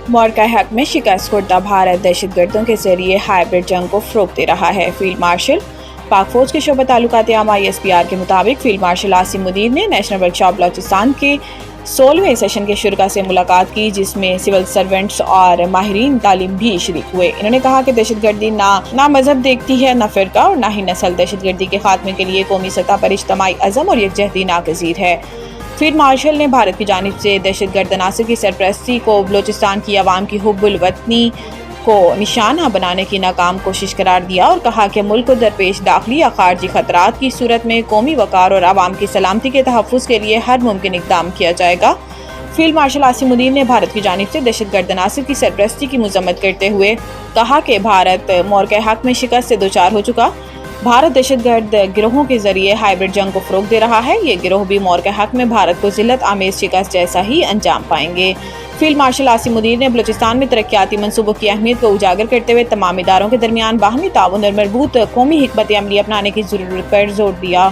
مورکہ حق میں شکست خوردہ بھارت دہشت گردوں کے ذریعے ہائبرڈ جنگ کو فروغ دے رہا ہے۔ فیلڈ مارشل پاک فوج کے شعبہ تعلقات عامہ ISPR کے مطابق فیلڈ مارشل عاصم منیر نے نیشنل ورکشاپ بلوچستان کے 16ویں سیشن کے شرکاء سے ملاقات کی، جس میں سول سرونٹس اور ماہرین تعلیم بھی شریک ہوئے۔ انہوں نے کہا کہ دہشت گردی نہ مذہب دیکھتی ہے، نہ فرقہ اور نہ ہی نسل۔ دہشت گردی کے خاتمے کے لیے قومی سطح پر اجتماعی عزم اور یکجہتی ناگزیر ہے۔ فیلڈ مارشل نے بھارت کی جانب سے دہشت گرد عناصر کی سرپرستی کو بلوچستان کی عوام کی حب الوطنی کو نشانہ بنانے کی ناکام کوشش قرار دیا اور کہا کہ ملک کو درپیش داخلی یا خارجی خطرات کی صورت میں قومی وقار اور عوام کی سلامتی کے تحفظ کے لیے ہر ممکن اقدام کیا جائے گا۔ فیلڈ مارشل عاصم منیر نے بھارت کی جانب سے دہشت گرد عناصر کی سرپرستی کی مذمت کرتے ہوئے کہا کہ بھارت مورکہ حق میں شکست سے دوچار ہو چکا۔ بھارت دہشت گرد گروہوں کے ذریعے ہائبرڈ جنگ کو فروغ دے رہا ہے۔ یہ گروہ بھی مورکہ حق میں بھارت کو ذلت آمیز شکست جیسا ہی انجام پائیں گے۔ فیلڈ مارشل عاصم منیر نے بلوچستان میں ترقیاتی منصوبوں کی اہمیت کو اجاگر کرتے ہوئے تمام اداروں کے درمیان باہمی تعاون اور مربوط قومی حکمت عملی اپنانے کی ضرورت پر زور دیا۔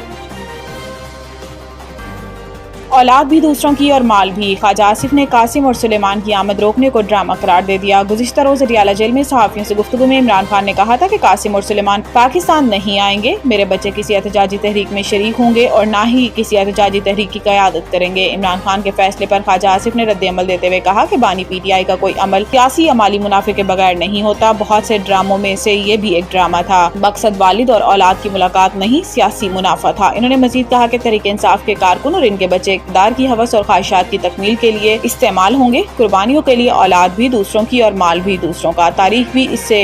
اولاد بھی دوسروں کی اور مال بھی، خواجہ آصف نے قاسم اور سلیمان کی آمد روکنے کو ڈرامہ قرار دے دیا۔ گزشتہ روز اڈیالہ جیل میں صحافیوں سے گفتگو میں عمران خان نے کہا تھا کہ قاسم اور سلیمان پاکستان نہیں آئیں گے، میرے بچے کسی احتجاجی تحریک میں شریک ہوں گے اور نہ ہی کسی احتجاجی تحریک کی قیادت کریں گے۔ عمران خان کے فیصلے پر خواجہ آصف نے رد عمل دیتے ہوئے کہا کہ بانی PTI کا کوئی عمل سیاسی یا مالی منافع کے بغیر نہیں ہوتا، بہت سے ڈراموں میں سے یہ بھی ایک ڈرامہ تھا، مقصد والد اور اولاد کی ملاقات نہیں، سیاسی منافع تھا۔ انہوں نے مزید کہا کہ تحریک انصاف کے کارکن اور ان کے بچے اقتدار کی ہوس اور خواہشات کی تکمیل کے لیے استعمال ہوں گے، قربانیوں کے لیے اولاد بھی دوسروں کی اور مال بھی دوسروں کا، تاریخ بھی اس سے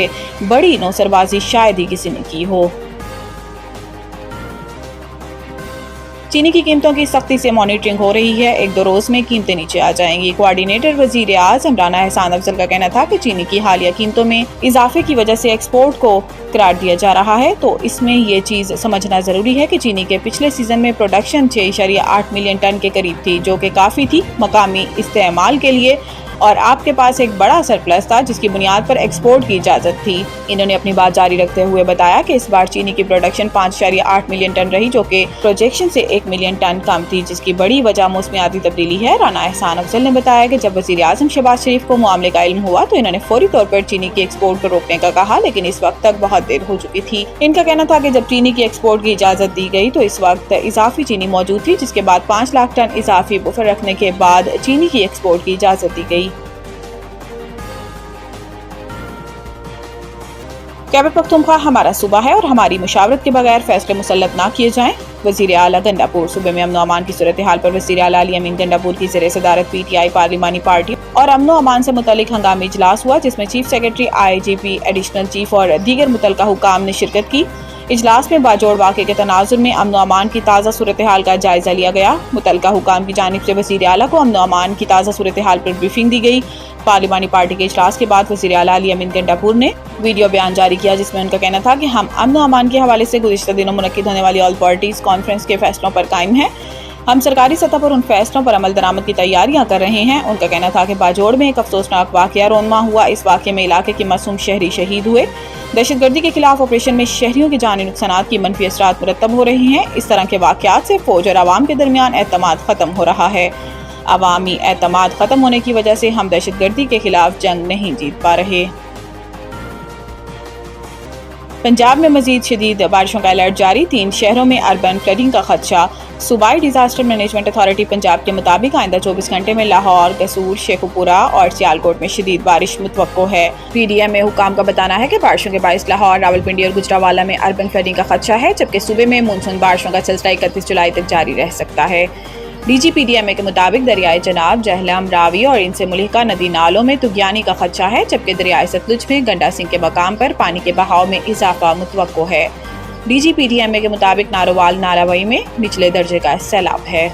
بڑی نوسربازی شاید ہی کسی نے کی ہو۔ چینی کی قیمتوں کی سختی سے مانیٹرنگ ہو رہی ہے، 1-2 روز میں قیمتیں نیچے آ جائیں گی۔ کوارڈینیٹر وزیر اعظم رانا احسان افضل کا کہنا تھا کہ چینی کی حالیہ قیمتوں میں اضافے کی وجہ سے ایکسپورٹ کو قرار دیا جا رہا ہے، تو اس میں یہ چیز سمجھنا ضروری ہے کہ چینی کے پچھلے سیزن میں پروڈکشن 6.8 ملین ٹن کے قریب تھی، جو کہ کافی تھی مقامی استعمال کے لیے، اور آپ کے پاس ایک بڑا سرپلس تھا جس کی بنیاد پر ایکسپورٹ کی اجازت تھی۔ انہوں نے اپنی بات جاری رکھتے ہوئے بتایا کہ اس بار چینی کی پروڈکشن 5.8 ملین ٹن رہی، جو کہ پروجیکشن سے 1 ملین ٹن کم تھی، جس کی بڑی وجہ موسمیاتی تبدیلی ہے۔ رانا احسان افضل نے بتایا کہ جب وزیر اعظم شہباز شریف کو معاملے کا علم ہوا تو انہوں نے فوری طور پر چینی کی ایکسپورٹ کو روکنے کا کہا، لیکن اس وقت تک بہت دیر ہو چکی تھی۔ ان کا کہنا تھا کہ جب چینی کی ایکسپورٹ کی اجازت دی گئی تو اس وقت اضافی چینی موجود تھی، جس کے بعد 5 لاکھ ٹن اضافی بفر رکھنے کے بعد چینی کی ایکسپورٹ کی اجازت دی گئی۔ خیبر پختونخوا ہمارا صوبہ ہے اور ہماری مشاورت کے بغیر فیصلے مسلط نہ کیے جائیں۔ وزیر اعلیٰ گنڈاپور صوبے میں امن و امان کی صورتحال پر وزیر اعلیٰ علی امین گنڈاپور کی زیر صدارت PTI پارلیمانی پارٹی اور امن و امان سے متعلق ہنگامی اجلاس ہوا، جس میں chief secretary IGP additional chief اور دیگر متعلقہ حکام نے شرکت کی۔ اجلاس میں باجوڑ واقعے کے تناظر میں امن و امان کی تازہ صورتحال کا جائزہ لیا گیا۔ متعلقہ حکام کی جانب سے وزیر اعلیٰ کو امن و امان کی تازہ صورتحال پر بریفنگ دی گئی۔ پارلیمانی پارٹی کے اجلاس کے بعد وزیر اعلیٰ علی امین گنڈاپور نے ویڈیو بیان جاری کیا، جس میں ان کا کہنا تھا کہ ہم امن و امان کے حوالے سے گزشتہ دنوں منعقد ہونے والی آل پارٹیز کانفرنس کے فیصلوں پر قائم ہیں۔ ہم سرکاری سطح پر ان فیصلوں پر عمل درآمد کی تیاریاں کر رہے ہیں۔ ان کا کہنا تھا کہ باجوڑ میں ایک افسوسناک واقعہ رونما ہوا۔ اس واقعے میں علاقے کے معصوم شہری شہید ہوئے۔ دہشت گردی کے خلاف آپریشن میں شہریوں کے جانی نقصانات کی منفی اثرات مرتب ہو رہے ہیں۔ اس طرح کے واقعات سے فوج اور عوام کے درمیان اعتماد ختم ہو رہا ہے۔ عوامی اعتماد ختم ہونے کی وجہ سے ہم دہشت گردی کے خلاف جنگ نہیں جیت پا رہے۔ پنجاب میں مزید شدید بارشوں کا الرٹ جاری، 3 شہروں میں اربن فلڈنگ کا خدشہ۔ صوبائی ڈیزاسٹر مینجمنٹ اتھارٹی پنجاب کے مطابق آئندہ 24 گھنٹے میں لاہور، قصور، شیخوپورہ اور سیالکوٹ میں شدید بارش متوقع ہے۔ PDM حکام کا بتانا ہے کہ بارشوں کے باعث لاہور، راولپنڈی اور گجرانوالہ میں اربن فلڈنگ کا خدشہ ہے، جبکہ صوبے میں مونسون بارشوں کا سلسلہ 31 جولائی تک جاری رہ سکتا ہے۔ DG PDMA کے مطابق دریائے جناب، جہلم، راوی اور ان سے ملحقہ ندی نالوں میں طغیانی کا خدشہ ہے، جبکہ دریائے ستلج میں گنڈا سنگھ کے مقام پر پانی کے بہاؤ میں اضافہ متوقع ہے۔ DG PDMA کے مطابق ناروال، ناراوئی میں نچلے درجے کا سیلاب ہے۔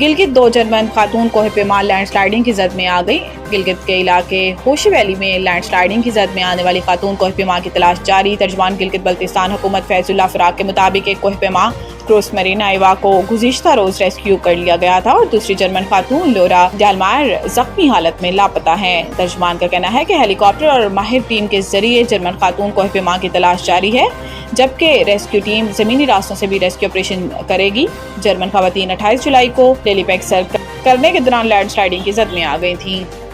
گلگت 2 جرمن خاتون کوہ پیما لینڈ سلائیڈنگ کی زد میں آ گئی۔ گلگت کے علاقے ہوشی ویلی میں لینڈ سلائیڈنگ کی زد میں آنے والی خاتون کوہ پیما کی تلاش جاری۔ ترجمان گلگت بلتستان حکومت فیض اللہ فراق کے مطابق ایک کوہ پیما کروس مرینا ایوا کو گزشتہ روز ریسکیو کر لیا گیا تھا اور دوسری جرمن خاتون لورا ڈالمائر زخمی حالت میں لاپتہ ہیں۔ ترجمان کا کہنا ہے کہ ہیلی کاپٹر اور ماہر ٹیم کے ذریعے جرمن خاتون کوہ پیما کی تلاش جاری ہے، جبکہ ریسکیو ٹیم زمینی راستوں سے بھی ریسکیو آپریشن کرے گی۔ جرمن خواتین 28 جولائی کو لیلی پیک سر کرنے کے دوران لینڈ سلائڈنگ کی زد میں آ گئی تھیں۔